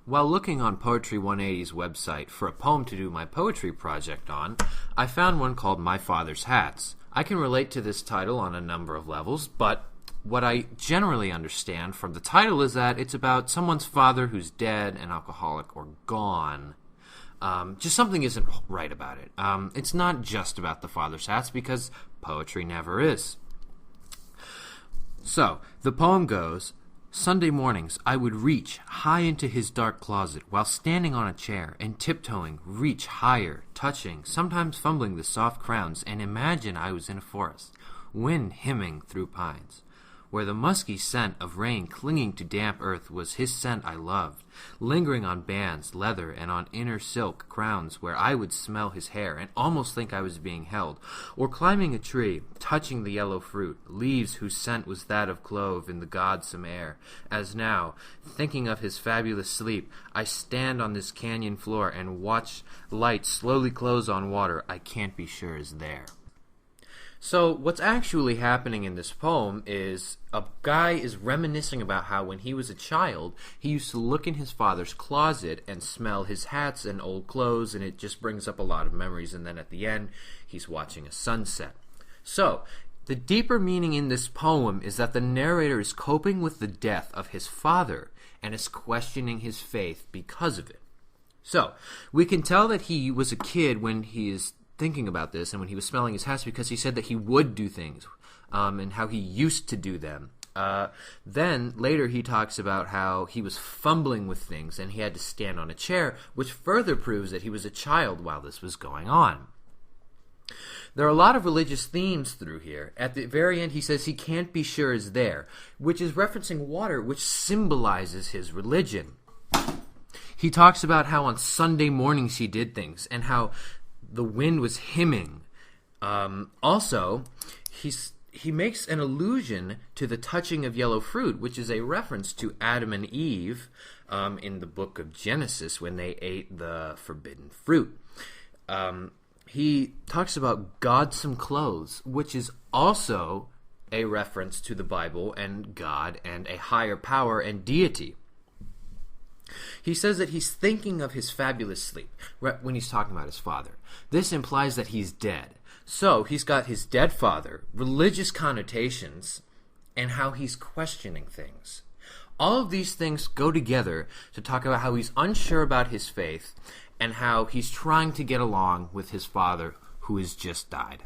While looking on Poetry 180's website for a poem to do my poetry project on, I found one called My Father's Hats. I can relate to this title on a number of levels, but what I generally understand from the title is that it's about someone's father who's dead, an alcoholic, or gone. Just something isn't right about it. It's not just about the father's hats, because poetry never is. So, the poem goes, Sunday mornings I would reach high into his dark closet while standing on a chair and tiptoeing, reach higher, touching, sometimes fumbling the soft crowns, and imagine I was in a forest, wind hymning through pines. Where the musky scent of rain clinging to damp earth was his scent I loved, lingering on bands, leather, and on inner silk crowns where I would smell his hair and almost think I was being held, or climbing a tree, touching the yellow fruit, leaves whose scent was that of clove in the godsome air, as now, thinking of his fabulous sleep, I stand on this canyon floor and watch light slowly close on water I can't be sure is there. So what's actually happening in this poem is a guy is reminiscing about how when he was a child, he used to look in his father's closet and smell his hats and old clothes, and it just brings up a lot of memories, and then at the end, he's watching a sunset. So, the deeper meaning in this poem is that the narrator is coping with the death of his father and is questioning his faith because of it. So, we can tell that he was a kid when he is thinking about this and when he was smelling his hats, because he said that he would do things and how he used to do them. Then later he talks about how he was fumbling with things and he had to stand on a chair, which further proves that he was a child while this was going on. There are a lot of religious themes through here. At the very end he says he can't be sure is there, which is referencing water, which symbolizes his religion. He talks about how on Sunday mornings he did things and how the wind was hymning. Also, he makes an allusion to the touching of yellow fruit, which is a reference to Adam and Eve in the book of Genesis when they ate the forbidden fruit. He talks about godsome clothes, which is also a reference to the Bible and God and a higher power and deity. He says that he's thinking of his fabulous sleep when he's talking about his father. This implies that he's dead. So he's got his dead father, religious connotations, and how he's questioning things. All of these things go together to talk about how he's unsure about his faith and how he's trying to get along with his father who has just died.